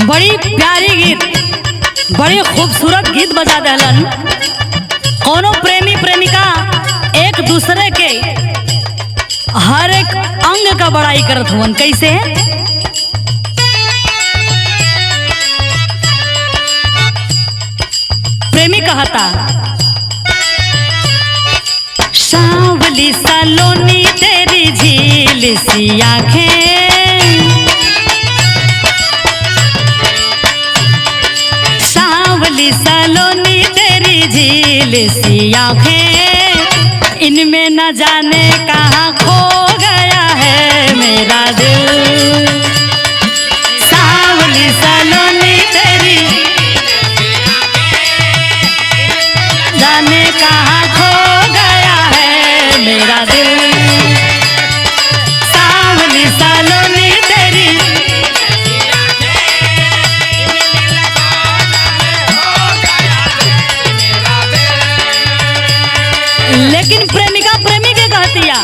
बड़ी प्यारी गीत, बड़ी खूबसूरत गीत बजा दहलन। कोनो प्रेमी प्रेमिका एक दूसरे के हर एक अंग का बड़ाई करत हुवन। कैसे? प्रेमी कहता, सांवली सलोनी तेरी झील सी आंखें, सांवली सलोनी तेरी झील सी आंखें, इनमें न जाने कहाँ खो गया है मेरा दिल। सांवली सलोनी तेरी जाने कहाँ खो गया है मेरा दिल। सांवली सलोनी तेरी लेकिन प्रेमिका प्रेमी के कहतिया,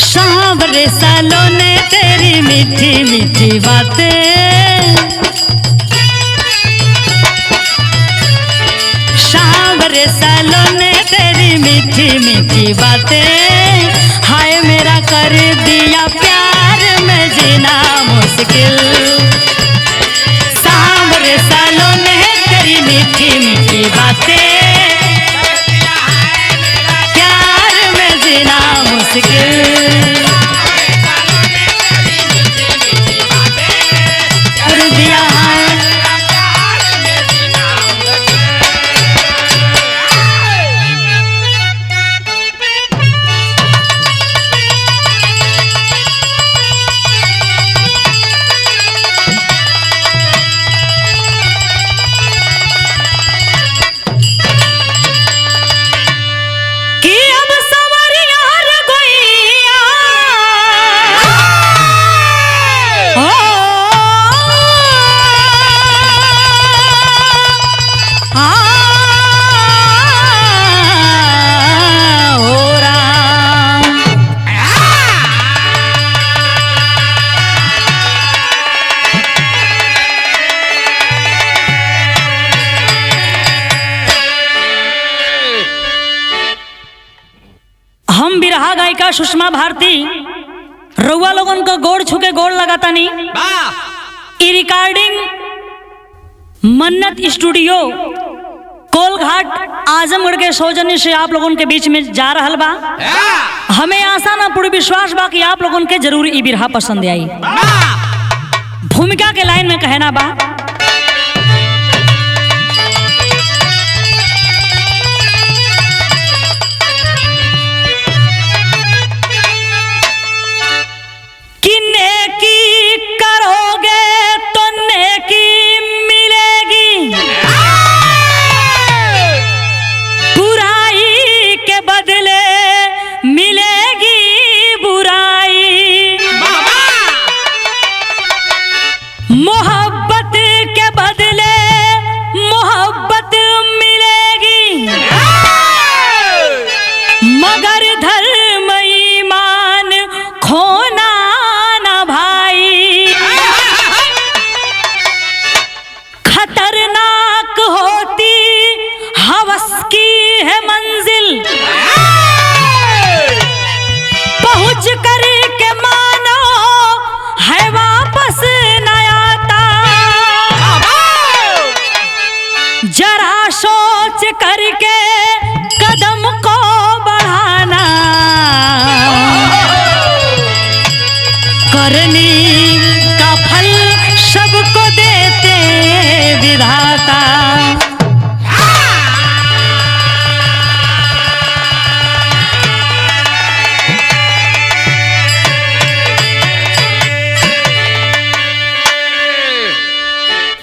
सांवरे सलोने तेरी मीठी मीठी बातें, सांवरे सलोने तेरी मीठी मीठी बातें, हाय मेरा कर दिया प्यार में जीना मुश्किल। सांवरे सलोने तेरी मीठी मीठी बातें, हम बिरहा गायिका सुषमा भारती रउआ लोगन को गोड़ छुके गोड़ लगाता नहीं। ई रिकॉर्डिंग मन्नत स्टूडियो कोलघाट आजमगढ़ के सौजन्य से आप लोगन के बीच में जा रहल बा। हमें आशा ना पूरी विश्वास बा कि आप लोगन के जरूर ई बिरहा पसंद आई। भूमिका के लाइन में कहना बा, जरा सोच करके कदम को बढ़ाना, करनी का फल सबको देते विधाता।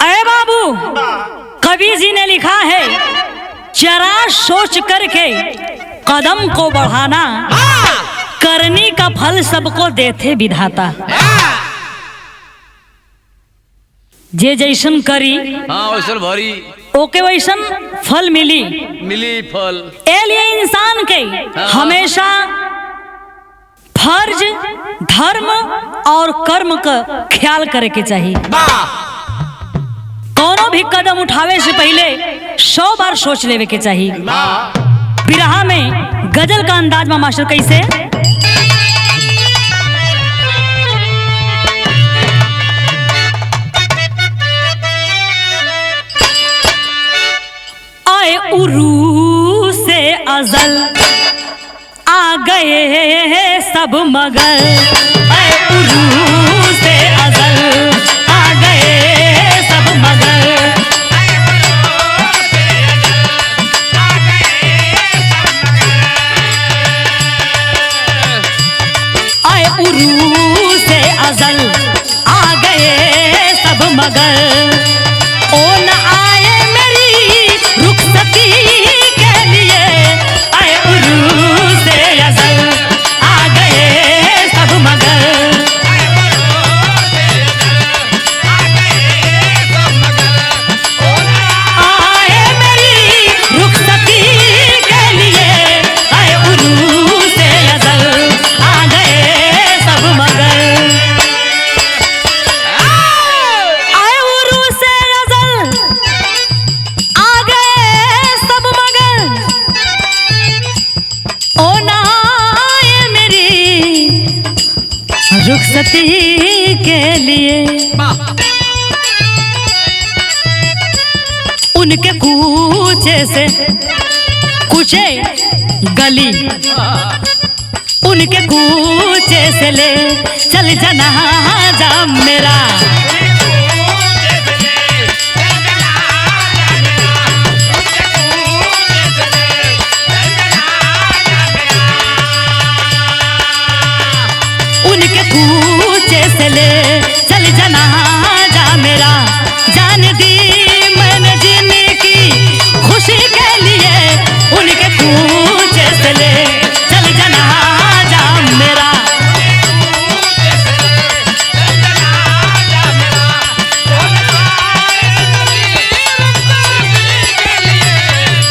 अरे बाबू, कवि जी ने लिखा है, जरा सोच करके कदम को बढ़ाना, करनी का फल सबको देते विधाता। जे जैसन करी वैसन भरी, ओके वैसन फल मिली मिली फल। ए लिए इंसान के हमेशा फर्ज, धर्म और कर्म का ख्याल करे के चाहिए। कोनो भी कदम उठावे से पहले 100 बार सोच लेवे के चाहिए। बिरहा में गजल का अंदाज में मास्टर कैसे? आए उरू से अजल आ गए सब मगर, आए उरू से अजल आ गए सब मगर, आए उरू से अजल आ गए सब मगर, ओ न आए मेरी रुखसती के लिए, आए उरू से अजल आ गए सब मगर, आए मेरी रुखसती के लिए, आए उरू से अजल आ गए सब मगर, आए उरू से अजल आ गए सब मगर, ओ ना आए मेरी रुखसती के लिए, उनके कूचे से कुचे गली, उनके कूचे से ले चल जनाजा मेरा, उनके कूचे से ले चल जनाजा मेरा, जान दी मैंने जिनकी खुशी के लिए, उनके कूचे से ले चल जनाजा मेरा,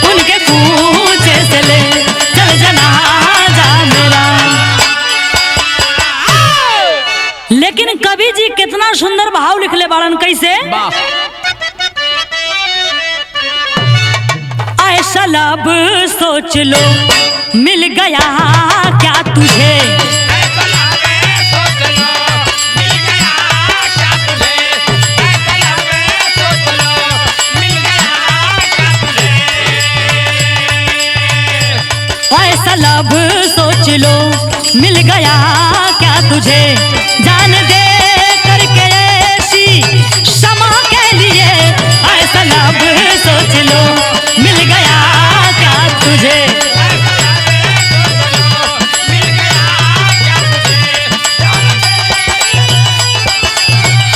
उनके कूचे से ले चल जनाजा मेरा। लेकिन कवि जी कितना सुंदर भाव लिखले बाड़न, कैसे? ऐसा लब सोच लो मिल गया क्या तुझे, ऐसा लब सोच लो मिल गया क्या तुझे, जान दे करके ऐसी क्षमा के लिए, ऐसा लब सोच लो मिल गया क्या तुझे,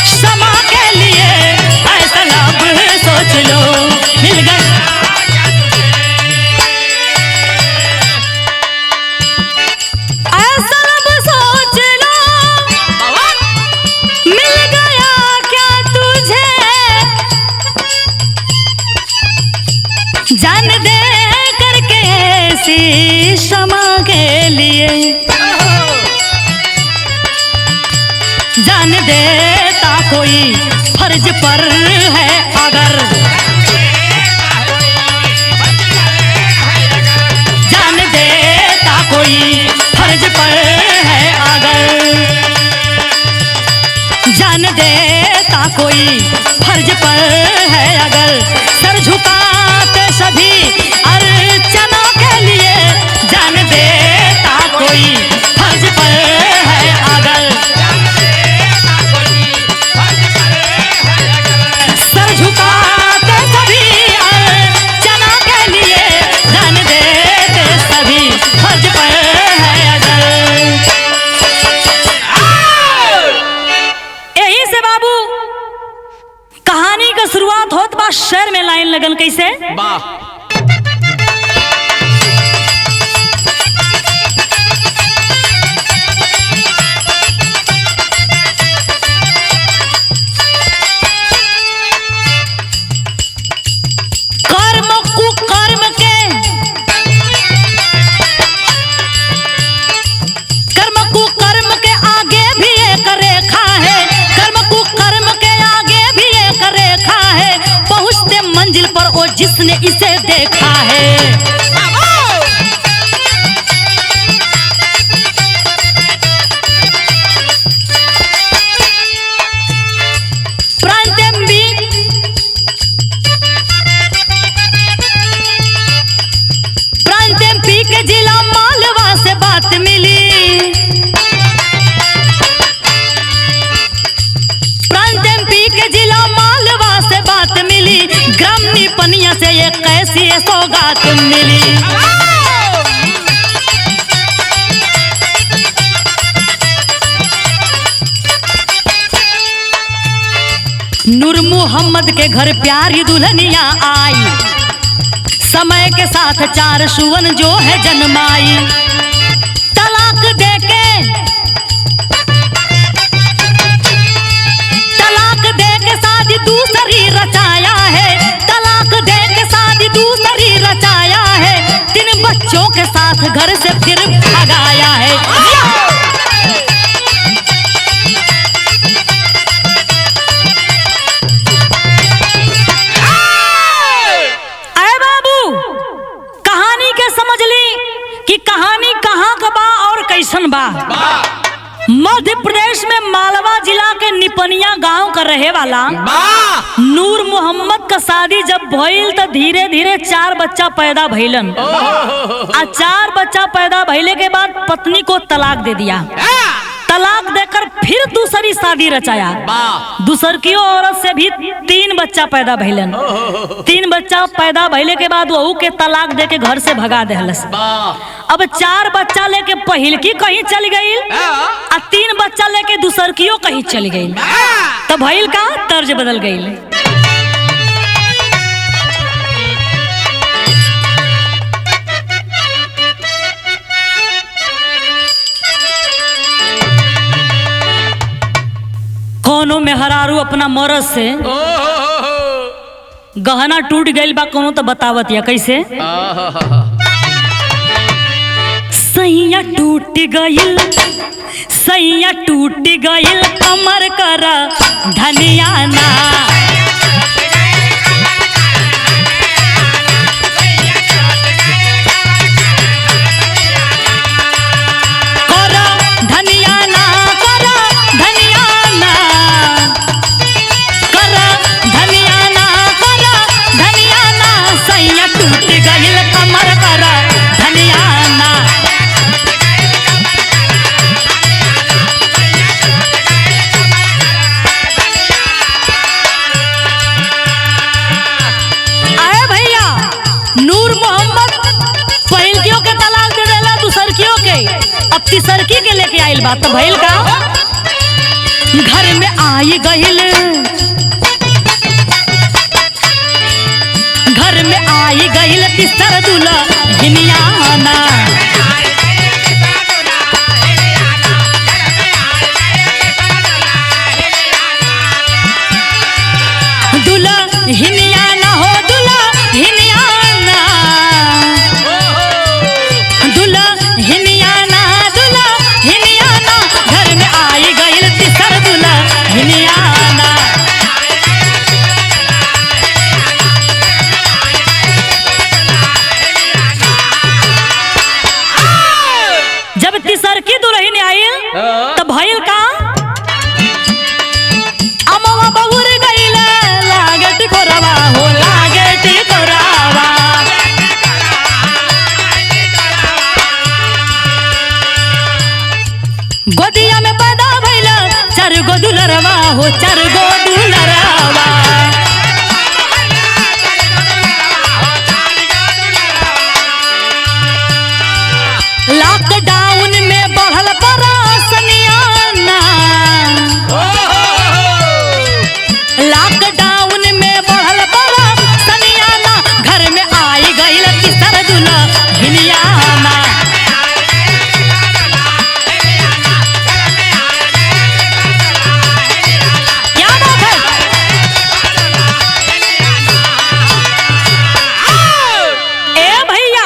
क्षमा के लिए, ऐसा लब सोच लो मिल गया, ऐसा लब सोच लो मिल गया क्या तुझे, जान दे करके ऐसी क्षमा के लिए, जान देता कोई फर्ज पर है अगर, जान देता कोई फर्ज पर है अगर, जान देता कोई फर्ज पर है अगर, सर झुकाते सभी अर्चना के लिए, जान देता कोई फर्ज पर है अगर, सर झुकाते सभी अर्चना के लिए, जान देते सभी फर्ज पर है अगर। यही से बाबू कहानी का शुरुआत होत बा शेर में लाइन लगल, कैसे? कर्म कुकर्म के, कर्म जिसने इसे देखा है। के जिला मालवा से बात मिली, प्रांत एमपी के जिला मालवा से बात मिली, ग्राम निपनिया से एक कैसी सौगात मिली। नूर मोहम्मद के घर प्यारी दुल्हनिया आई, समय के साथ 4 सुवन जो है जन्माई। तलाक देके शादी दूसरी रचाया है, तलाक देके शादी दूसरी रचाया है, 3 बच्चों के साथ घर से फिर भगाया है। समझ ली कि कहानी कहाँ का बा और कैसन बा। मध्य प्रदेश में मालवा जिला के निपनिया गांव का रहे वाला नूर मोहम्मद का शादी जब भइल तो धीरे धीरे 4 बच्चा पैदा भइलन। आ 4 बच्चा पैदा भइले के बाद पत्नी को तलाक दे दिया। तलाक देकर फिर दूसरी शादी रचाया। दूसर की औरत से भी 3 बच्चा पैदा भइलन। 3 बच्चा पैदा भइले के बाद वहू के तलाक दे के घर से भगा देहलस। अब 4 बच्चा लेके पहिल की कहीं चली गई और 3 बच्चा लेके दूसर कियो कहीं चली गई। तो भइल का तर्ज बदल गई। कोनो मेहरारू अपना मरद से गहना टूट गइल बा, कोनो तो बतावत या कैसे। सैया टूट गइल, सैया टूट गइल कमर कर धनिया ना। तिसरकी के लेके आइल बात तो भइल का घर में आई गइल, घर में आई गइल तिसर दुल्हनिया ना। दुल्हनिया ना हो दुल्हनिया ना, दुल्हनिया ना दुल्हनिया ना, घर में आई गइल तिसर दुल्हनिया ना। जब तिसर की दुल्हन आई तब भइल का अमवा बबुर गइल लागत कोरवा हो लागत कोरवा। गोदिया में पैदा भइल 4 गो दुलरवा हो 4 गो दुलरवा। लॉकडाउन में बढ़ल परेशानियां ना, लॉकडाउन में बढ़ल परेशानियां ना, घर में आई गइल तिसर दुल्हनिया ना। क्या बात है। ए भैया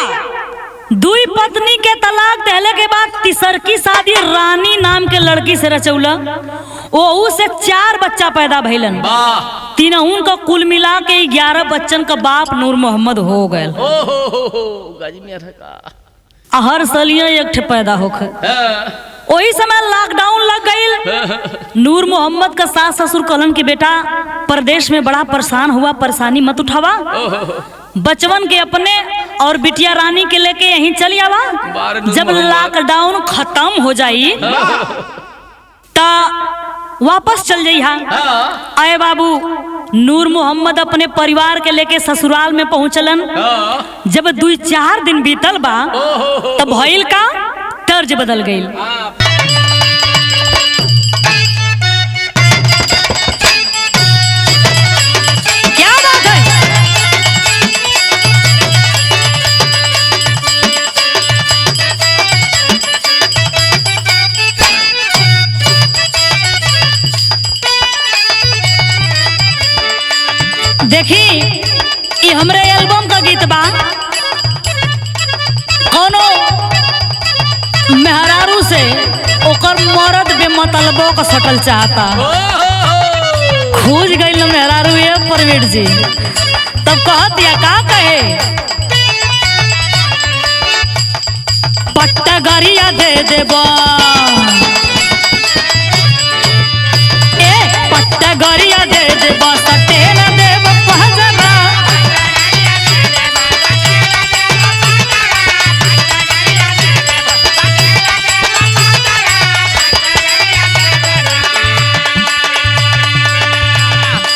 2 दुई पत्नी के तलाक देने के बाद तीसर की शादी रानी नाम के लड़की से रचौला। ओहू से 4 बच्चा पैदा भइलन। तीनों का कुल मिला के 11 बच्चन का बाप नूर मोहम्मद हो गए। हर सलिया एक ठे पैदा होखे। वही समय लॉकडाउन लग गई। नूर मोहम्मद का सास ससुर कहलन कि बेटा प्रदेश में बड़ा परेशान हुआ, परेशानी मत उठावा, बचवन के अपने और बिटिया रानी के लेके यहीं चली आवा। जब लॉकडाउन खत्म हो जाई ता वापस चल जाई। हाँ आए बाबू नूर मोहम्मद अपने परिवार के लेके ससुराल में पहुंचलन। जब 2-4 दिन बीतल बा तब भइल का तर्ज बदल गई। क्या बात है? देखी ये हमरे एल्बम का गीत बा। कोनो मेहरारू से ओकर मर्द बेमतलबो का सटल चाहता। खोज गई न मेहरारू ये परवीर जी। तब कहत या का कहे पट्टा गरिया दे देबा, पट्टा गरिया दे देबा, सटे न देब पहजना।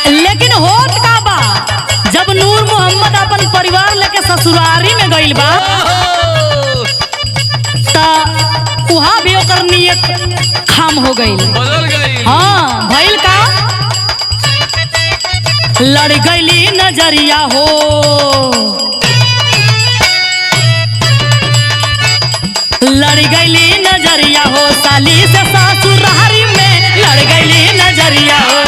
लेकिन होत का बा जब नूर मोहम्मद अपन परिवार लेके ससुरारी में गइल बा ता वहाँ भी ओकर नियत खाम हो गई। हाँ भइल का लड़ गईली नजरिया हो, लड़ गईली नजरिया हो, साली से ससुरारी में लड़ गईली नजरिया हो।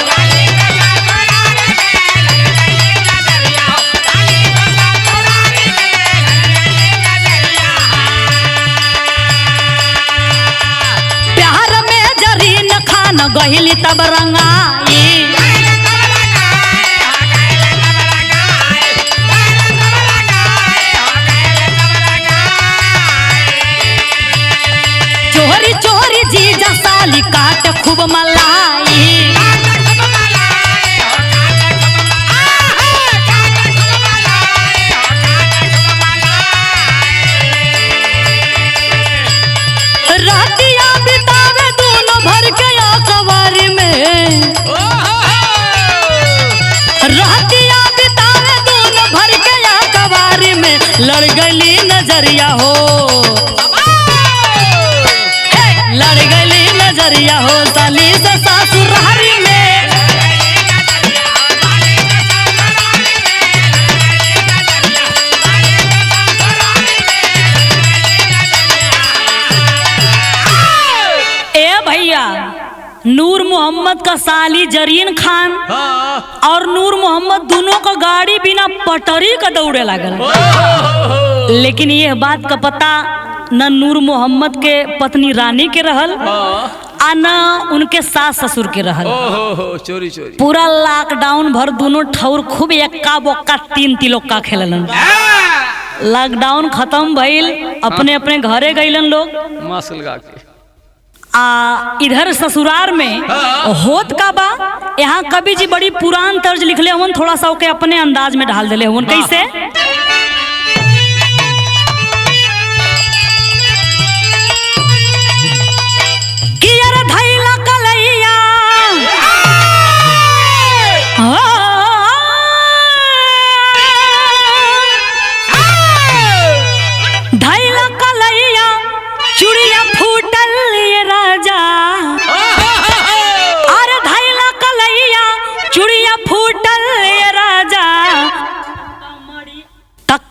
प्यार में जरी न खान गहिली तब रंगाई, चोरी चोरी जीजा साली काट खूब मलाई। रातिया बितावे दोनों भर के कवारी में, रातिया बितावे दोनों भर के कवारी में लड़ गली नजरिया हो, लड़ गली नजरिया हो, साली से ससुरारी में। ए भैया नूर मोहम्मद का साली जरीन खान और नूर मोहम्मद दोनों का गाड़ी बिना पटरी का दौड़े लागल। लेकिन यह बात का पता न नूर मोहम्मद के पत्नी रानी के रहल आ न उनके सास ससुर के रहल। चोरी चोरी पूरा लॉकडाउन भर दोनों ठौर खूब एक्का बोक्का 3 तिलोक्का खेलन। लॉकडाउन खत्म भइल, अपने अपने घरे गइलन लोग। मास्क लगा के इधर ससुरार में होत का बा। यहाँ कवि जी बड़ी पुरान तर्ज लिखले हुन, थोड़ा सा ओके अपने अंदाज में ढाल दिले हुन। कैसे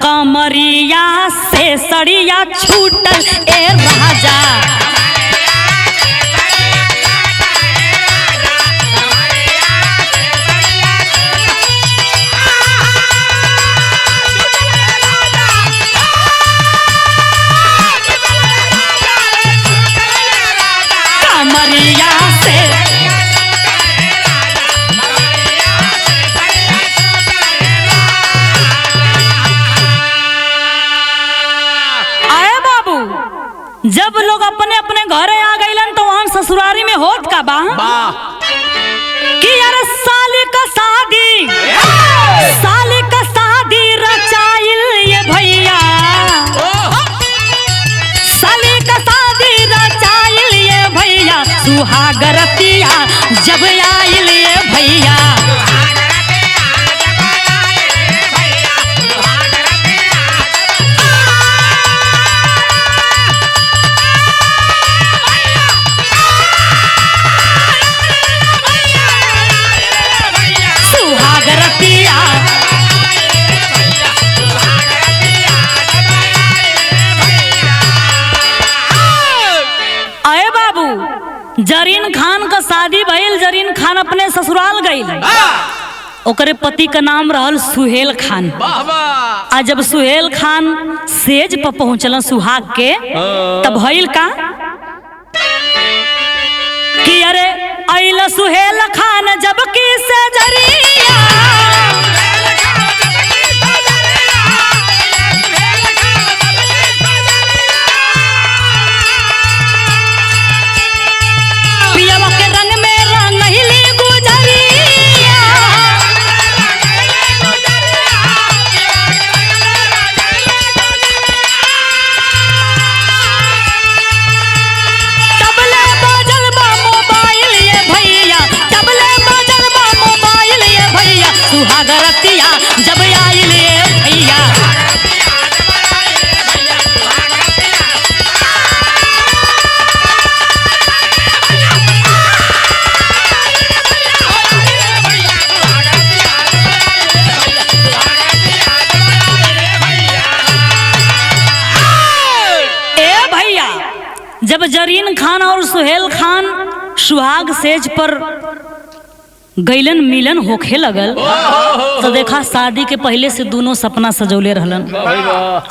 कमरिया से सड़िया छूटल ए राजा, जब लोग अपने अपने घरे आ गईलन तो वहां ससुरारी में होत का बा कि यार साली का शादी रचाइल ये भैया, साली का शादी रचाइल ये भैया, सुहागरतिया जब आइल ये भैया। जरीन खान का शादी भइल, जरीन खान अपने ससुराल गई। ओकरे पति का नाम रहल सुहेल खान। आ जब सुहेल खान सेज पर पहुंचल सुहाग के, तब भइल का कि अरे अइल सुहेल खान जब की सेजरिया, सुहागरतिया जब आइल ये भैया। ए भैया, जब जरीन खान और सुहेल खान सुहाग सेज पर गैलन मिलन होखे लगल, तो देखा शादी के पहले से दोनों सपना सजौले रहलन।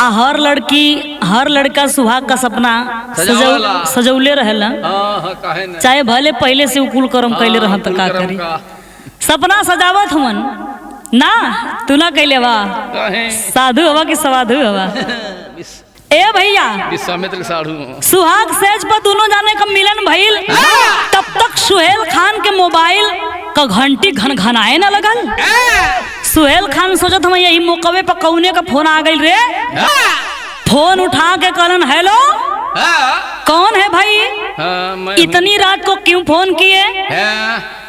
आ हर लड़का सुहाग का सपना सजौले रहलन, चाहे भले पहले से कुल कर्म कैले रहन त का करी, सपना सजावत हुवन ना। तू ना कैले बा, साधु हवा कि सवाधु हवा। ए भैया, सुहाग सेज पर दोनों जाने का मिलन भइल, तब तक सुहेल खान के मोबाइल का घंटी घनघनाए न लगल। सुहेल खान सोचत हम यही मौकवे पर कौने का फोन आ गई रे। फोन उठा के कहलन हेलो, कौन है भाई, इतनी रात को क्यों फोन किए?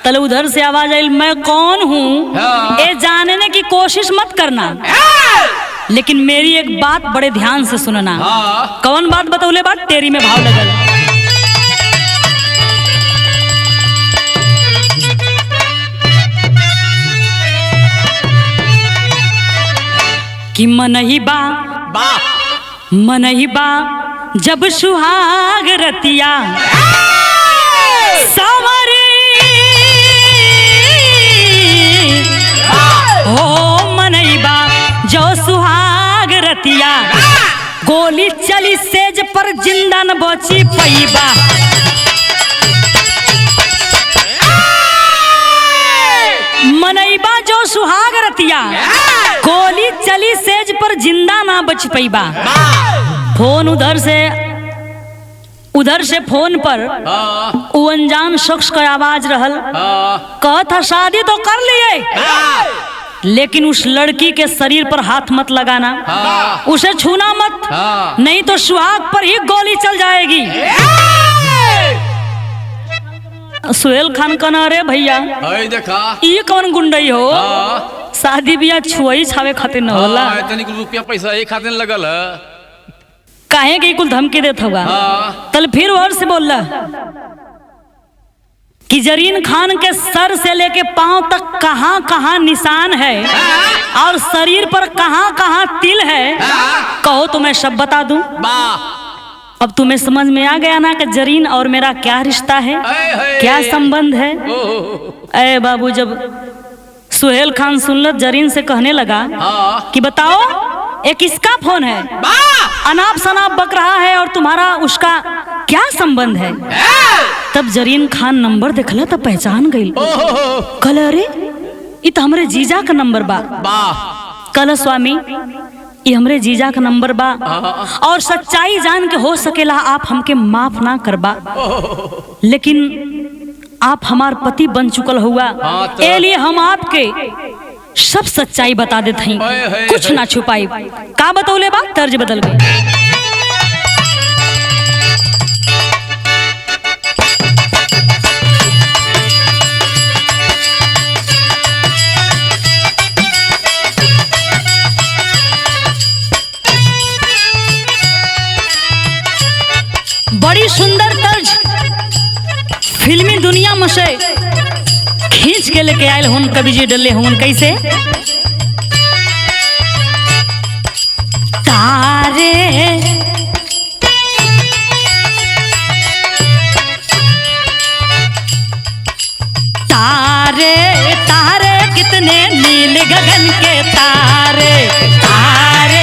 तले उधर से आवाज आई, मैं कौन हूँ ये जानने की कोशिश मत करना, लेकिन मेरी एक बात बड़े ध्यान से सुनना। कौन बात बतौले? बात तेरी में भाव लगल। कि मनही बा जब सुहाग रतिया सावरी हो, मनही बा जो सुहाग रतिया, गोली चली सेज पर जिंदा न बची पैबा। मनईबा जो सुहाग रतिया, गोली चली सेज पर जिंदा ना बच पैबा। फोन उधर से फोन पर वो अनजान शख्स का आवाज रहल, कहता शादी तो कर लिए, लेकिन उस लड़की के शरीर पर हाथ मत लगाना, उसे छूना मत, नहीं तो सुहाग पर ही गोली चल जाएगी। सुहेल खान कहना, अरे भैया ये कौन गुंडई हो, शादी बियाह छुआई छावे खातिर न होला, इतनी रुपया पैसा एक खातिर लगल है, काहे के कुल धमकी देत होगा। तल फिर और से बोला कि जरीन खान के सर से लेके पांव तक कहां कहां निशान है और शरीर पर कहां कहां तिल है, कहो तो मैं सब बता दूं। अब तुम्हें समझ में आ गया ना कि जरीन और मेरा क्या रिश्ता है, क्या संबंध है। अरे बाबू, जब सुहेल खान सुनलत जरीन से कहने लगा कि बताओ ये किसका फोन है, अनाप शनाप बक रहा है और तुम्हारा उसका क्या संबंध है। तब जरीन खान नंबर देखला तो पहचान गई, कल अरे ये तो हमारे जीजा का नंबर बा। कल स्वामी ये हमरे जीजा का नंबर बा और सच्चाई जान के हो सकेला आप हमके माफ ना करबा, लेकिन आप हमार पति बन चुकल हुआ, ए लिए हम आपके सब सच्चाई बता देते हैं, कुछ ना छुपाई। का बतौले बा, तर्ज बदल गई। बड़ी सुंदर तर्ज फिल्मी दुनिया में से खींच के लेके आयल हुन, कवि जी डले हुन कैसे। तारे तारे तारे कितने नील गगन के तारे, तारे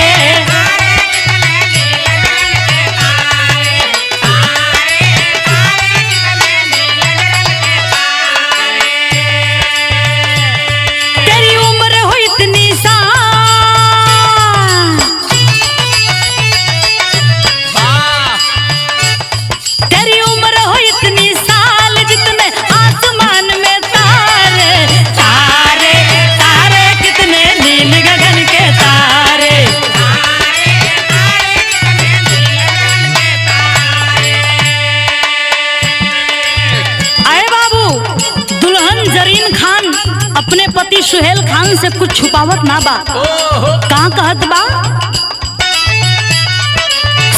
अपने पति सुहेल खान से कुछ छुपावत ना बा। का कहत बा,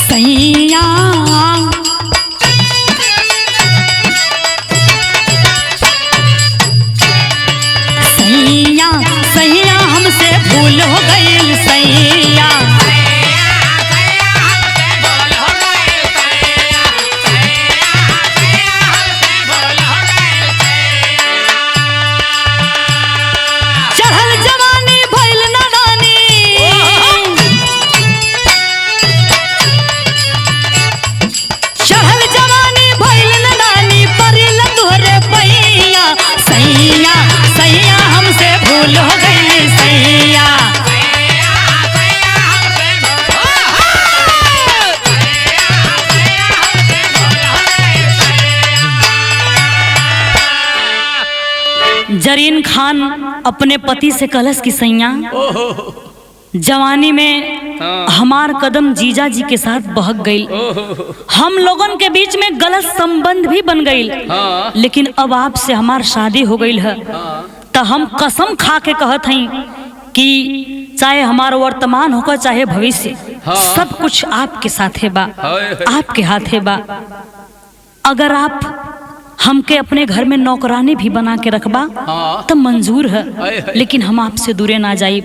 सैया सैया सैया हमसे भूल हो गई, सैया जरीन खान अपने पति से कहलस कि सैया जवानी में हमार कदम जीजा जी के साथ बहक गई, हम लोगन के बीच में गलत संबंध भी बन गई, लेकिन अब आपसे हमार शादी हो गई है, तो हम कसम खा के कहत हई कि चाहे हमारा वर्तमान होकर चाहे भविष्य, सब कुछ आपके साथ है बा, आपके हाथ है बा। अगर आप हमके अपने घर में नौकरानी भी बना के रखबा तो मंजूर है, लेकिन हम आपसे दूरे ना जाए।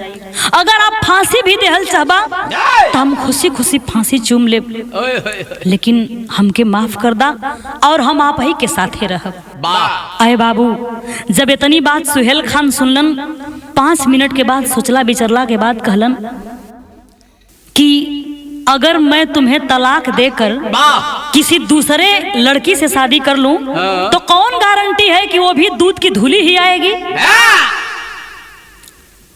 अगर आप फांसी भी देहल चाहबा तो हम खुशी खुशी फांसी चूम ले, लेकिन हमके माफ कर दा और हम आप ही के साथ ही रहब। आए बाबू, जब इतनी बात सुहेल खान सुनलन, 5 मिनट के बाद सोचला विचरला के बाद कहलन कि अगर मैं तुम्हें तलाक देकर किसी दूसरे लड़की से शादी कर लूं तो कौन गारंटी है कि वो भी दूध की धूली ही आएगी।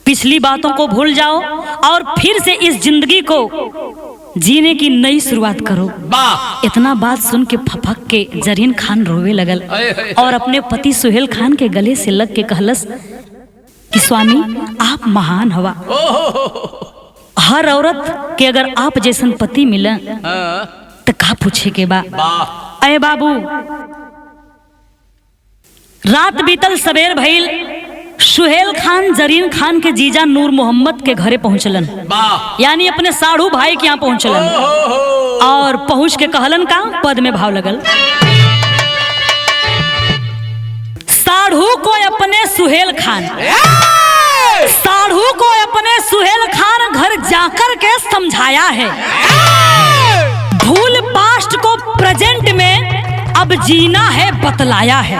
पिछली बातों को भूल जाओ और फिर से इस जिंदगी को जीने की नई शुरुआत करो। इतना बात सुन के फफक के जरीन खान रोवे लगल और अपने पति सुहेल खान के गले से लग के कहलस कि स्वामी आप महान हवा, हर औरत के अगर आप जैसन पति मिले तो का पूछे के बा। अरे बाबू, रात बीतल सवेर भइल, सुहेल खान जरीन खान के जीजा नूर मोहम्मद के घरे पहुंचलन, यानी अपने साढ़ू भाई के यहाँ पहुंचलन और पहुंच के कहलन का पद में भाव लगल। साढ़ू को अपने सुहेल खान, साढ़ू को अपने सुहेल खान घर जाकर के समझाया है, भूल पास्ट को प्रेजेंट में अब जीना है बतलाया है।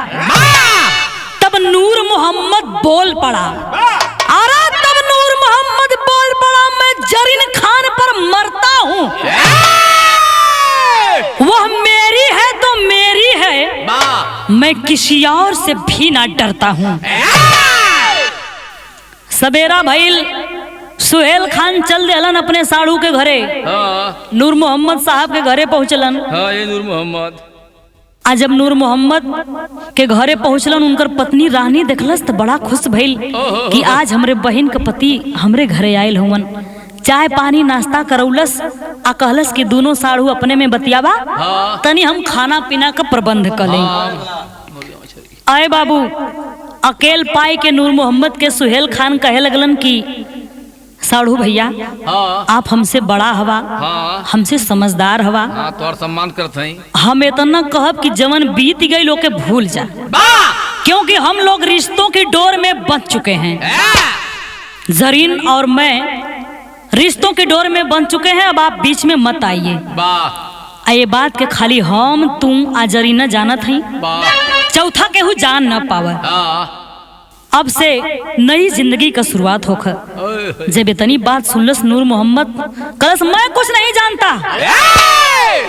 तब नूर मोहम्मद बोल पड़ा, अरे तब नूर मोहम्मद बोल पड़ा, मैं जरीन खान पर मरता हूँ, वह मेरी है तो मेरी है, मैं किसी और से भी ना डरता हूँ। सवेरा भइल, सुहेल खान चल देलन अपने साड़ू के घरे। हाँ नूर मोहम्मद साहब के घरे पहुंचलन। हाँ ये नूर मोहम्मद। आ जब नूर मोहम्मद के घरे पहुंचलन, उनकर पत्नी रानी देखलस तो बड़ा खुश भइल कि आज हमरे बहन के पति हमरे घरे आयल हुवन। चाय पानी नाश्ता करौलस आ कहलस कि दोनों साड़ू अपने में बतियावा, तनी हम खाना पीना का प्रबंध कर लें। आए बाबू अकेल पाई के नूर मोहम्मद के सुहेल खान कहे लगलन कि साड़ू भैया आप हमसे बड़ा हवा, हमसे समझदार हवा, तोर सम्मान करत हई। हम इतना कहब कि जवन बीत गई लोग के भूल जा, क्योंकि हम लोग रिश्तों की डोर में बंध चुके हैं। जरीन और मैं रिश्तों की डोर में बंध चुके हैं, अब आप बीच में मत आइए। ये बात के खाली हम तुम आ जरीना जानत हई, चौथा केहू जान न पावा। अब से नई जिंदगी का शुरुआत होकर जब इतनी बात सुनलस नूर मोहम्मद कलस मैं कुछ नहीं जानता,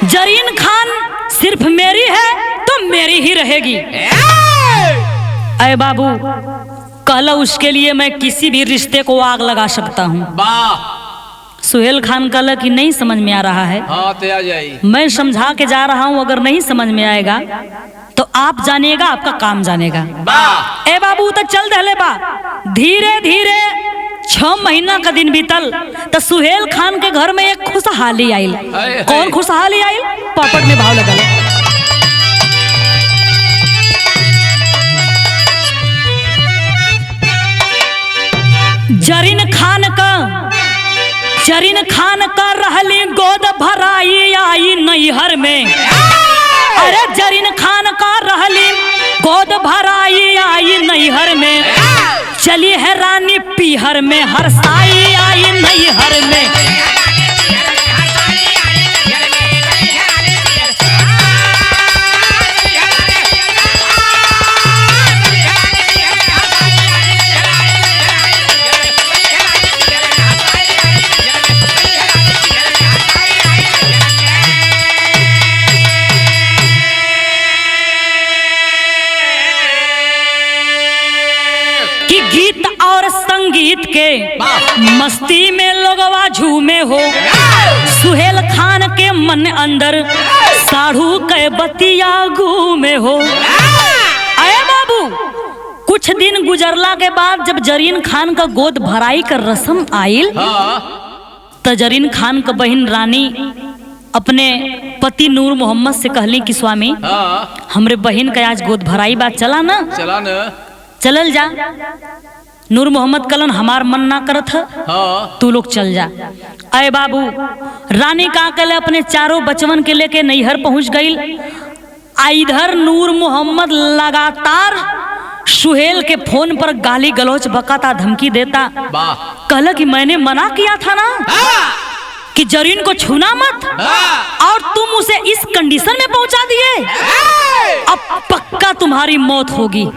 जरीन खान सिर्फ मेरी है तो मेरी ही रहेगी। अरे बाबू कहला उसके लिए मैं किसी भी रिश्ते को आग लगा सकता हूँ। सुहेल खान कहला कि नहीं समझ में आ रहा है। हाँ तो आ जाई। मैं समझा के जा रहा हूँ, अगर नहीं समझ में आएगा तो आप जानिएगा, आपका काम जानेगा। ए बाबू तो चल दहले बा। धीरे धीरे 6 महीना का दिन बीतल तो सुहेल खान के घर में एक खुशहाली आयल। कौन खुशहाली आयल? पापड़ में भाव लगल। जरीन खान का रहली गोद भराई आई नैहर में। अरे जरीन खान का रहली गोद भराई आई नैहर में, चली है रानी पीहर में हरसाई आई नैहर में। संगीत के मस्ती में लोगवा झूमे हो, सुहेल खान के मन अंदर साढ़ू के बतिया घूमे हो। अरे बाबू कुछ दिन गुजरला के बाद जब जरीन खान का गोद भराई का रस्म आयल तो जरीन खान का बहन रानी अपने पति नूर मोहम्मद से कहली कि स्वामी हमरे बहन का आज गोद भराई बात चला ना चलल जा। नूर मोहम्मद कलन हमार मन ना करत है, तू लोग चल जा। अरे बाबू रानी का कले अपने चारों बचवन के लेके नैहर पहुंच गई। इधर नूर मोहम्मद लगातार सुहेल के फोन पर गाली गलौच बकाता धमकी देता। कहला कि मैंने मना किया था ना कि जरीन को छूना मत, और तुम उसे इस कंडीशन में पहुंचा दिए, अब पक्का तुम्हारी मौत होगी।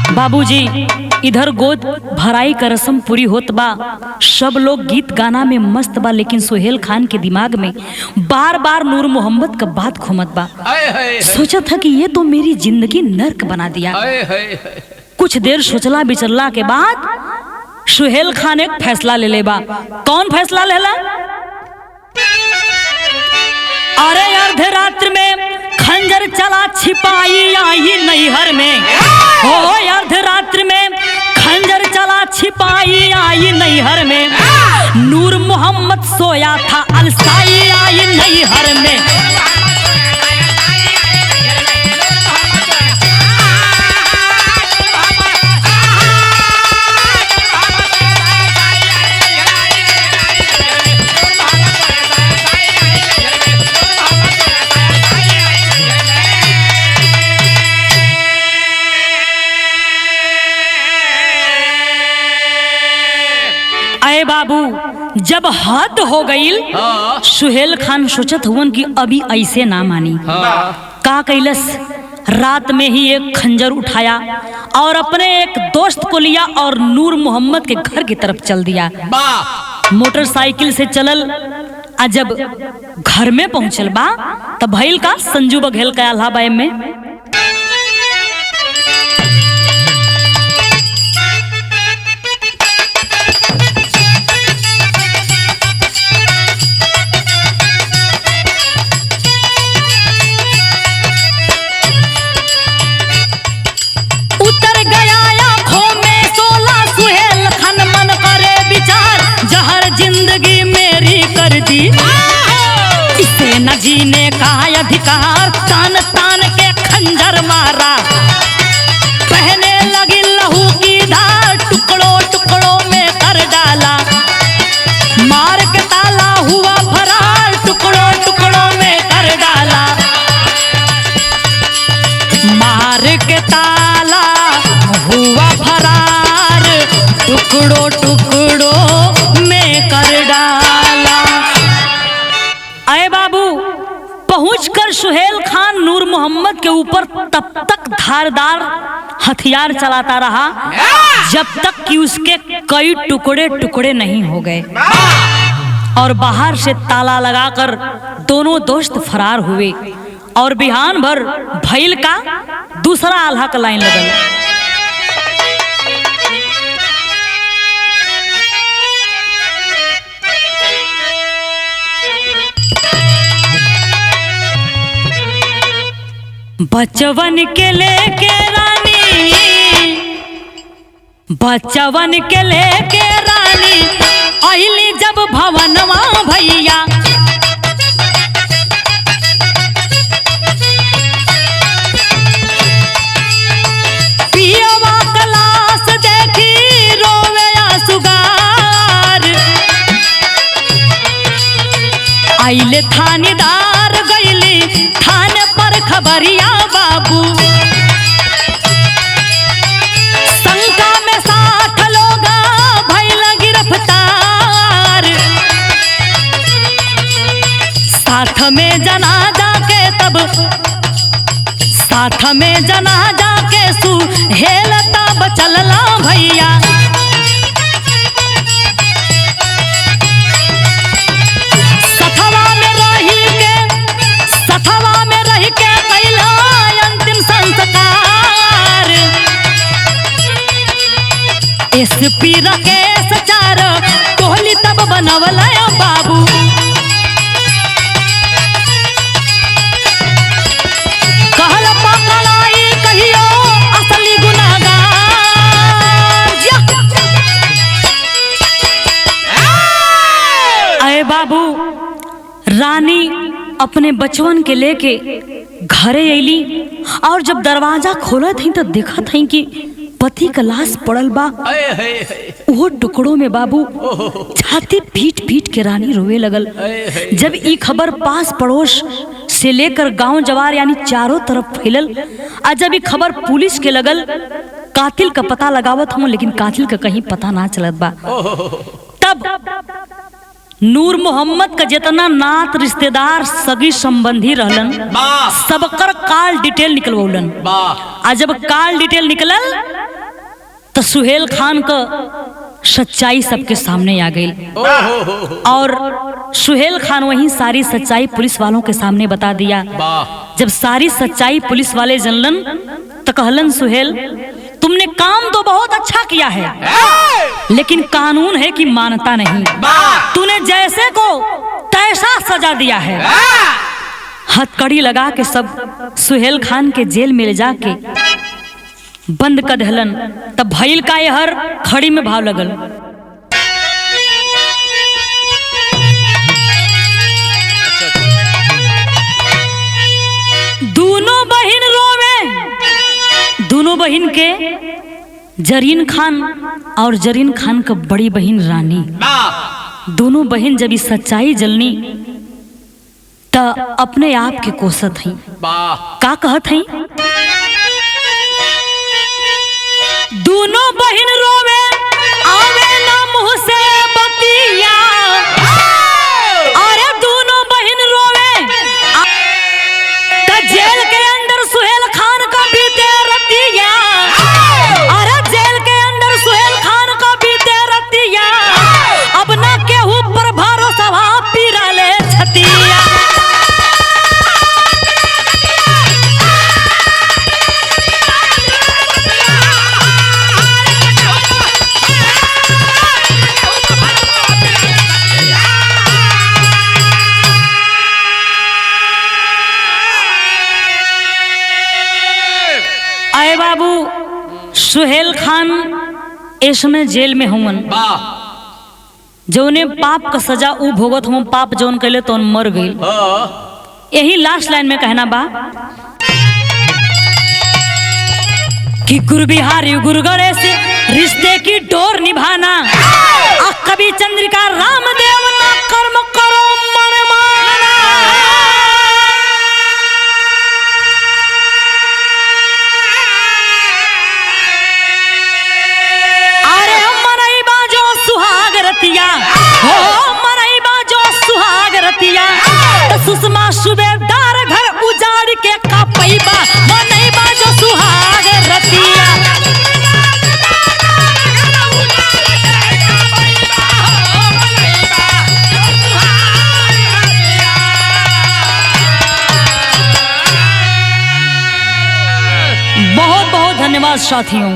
बाबूजी इधर गोद भराई का रस्म पूरी होत बा, सब लोग गीत गाना में मस्त बा, लेकिन सुहेल खान के दिमाग में बार बार नूर मोहम्मद का बात घूमत बा। सोचा था कि ये तो मेरी जिंदगी नर्क बना दिया। कुछ देर सोचला विचरला के बाद सुहेल खान एक फैसला ले बा। कौन फैसला लेला? अरे अर्धरात्र में खंजर चला छिपाई आई नैहर में। हो अर्धरात्र में खंजर चला छिपाई आई नैहर में, नूर मोहम्मद सोया था अलसाई आई नैहर में। बाबू जब हद हो गई सुहेल खान सोचत हुवन कि अभी ऐसे ना मानी। का कैलस रात में ही एक खंजर उठाया और अपने एक दोस्त को लिया और नूर मोहम्मद के घर की तरफ चल दिया। मोटरसाइकिल से चलल, जब घर में पहुंचल बा तब भइल का संजू बघेल का अल्हाबाई में दी। इसे न जीने का अधिकार, तान तान के खंजर मारा, बहने लगी लहू की धार, टुकड़ों टुकड़ों में कर डाला, मार के ताला हुआ फरार, टुकड़ों टुकड़ों में कर डाला, मार के ताला हुआ फरार, टुकड़ों टुकड़ों में कर डाला। अरे बाबू, पहुंचकर सुहेल खान नूर मोहम्मद के ऊपर तब तक धारदार हथियार चलाता रहा जब तक कि उसके कई टुकड़े टुकड़े नहीं हो गए और बाहर से ताला लगाकर दोनों दोस्त फरार हुए। और बिहान भर भैल का दूसरा आल्हा का लाइन लगल। बचवन के लेके रानी, बचवन के लेके रानी अहिली जब भवनवा भैया, पियवा कलास देखी रोवे आंसुगार, आइले थानेदार गईली थाने पर खबरिया बाबू, शंका में 60 लोग भइल गिरफ्तार, साथ में जनाजा के तब, साथ में जनाजा के सुहेल तब चलला भैया, सथवा में रही के, सथवा में रही के कैला अंतिम संस्कार, एसपी राकेश चार टोली तब बनवला बाबू, कहल पकड़ाई कहियो असली गुनाहगार। अरे बाबू, रानी अपने बचवन के लेके घरे अली और जब दरवाजा खोला थी तो देखा थी कि पति का लाश पड़ल बा, वो टुकड़ों में बाबू, छाती पीट पीट के रानी रोवे लगल। जब ई खबर पास पड़ोस से लेकर गांव जवार यानी चारों तरफ फैलल, और जब ई खबर पुलिस के लगल, कातिल का पता लगावत हूँ लेकिन कातिल का कहीं पता ना चलत बा। तब नूर मोहम्मद का जितना नात रिश्तेदार सगी संबंधी रहलन सबकर कॉल डिटेल निकलवलन। आ जब कॉल डिटेल निकलल तो सुहेल खान का सच्चाई सबके सामने आ गई और सुहेल खान वहीं सारी सच्चाई पुलिस वालों के सामने बता दिया। जब सारी सच्चाई पुलिस वाले जानलन तो कहलन, सुहेल तुमने काम तो बहुत अच्छा किया है लेकिन कानून है कि मानता नहीं, तूने जैसे को तैसा सजा दिया है। हथकड़ी लगा के सब सुहेल खान के जेल में ले जाके बंद कर दहलन। तब भइल का यहर खड़ी में भाव लगल। दोनों बहन रोवे, दोनों बहन के जरीन खान और जरीन खान का बड़ी बहन रानी, दोनों बहन जब इस सच्चाई जलनी तो अपने आप के कोसत हई। का कहत हई? दोनों बहन रोवे आवे ना मुँह से बतिया, अरे दोनों बहन रोवे तो जेल के अंदर सुहेल खान का बीते रतिया, अरे जेल के अंदर सुहेल खान का बीते रतिया, अब ना केहू पर भरोसा पीरा ले छतिया। आए बाबू, सुहेल खान इस समय जेल में हुवन जौने पाप का सजा ऊ भोगत हम पाप जौन कैले तो मर गई। हाँ यही लास्ट लाइन में कहना बा कि गुरु बिहारी गुरु गणेश रिश्ते की डोर निभाना। कवि चंद्रिका रामदेव ना कर्म करो मन माना। अरे मनई बाजो सुहाग रतिया हो, मनई बाजो सुहाग रतिया तो सुषमा सुबेदार घर उजाड़ के कापैबा। मनई बाजो सुहाग रतिया बहुत बहुत धन्यवाद साथियों।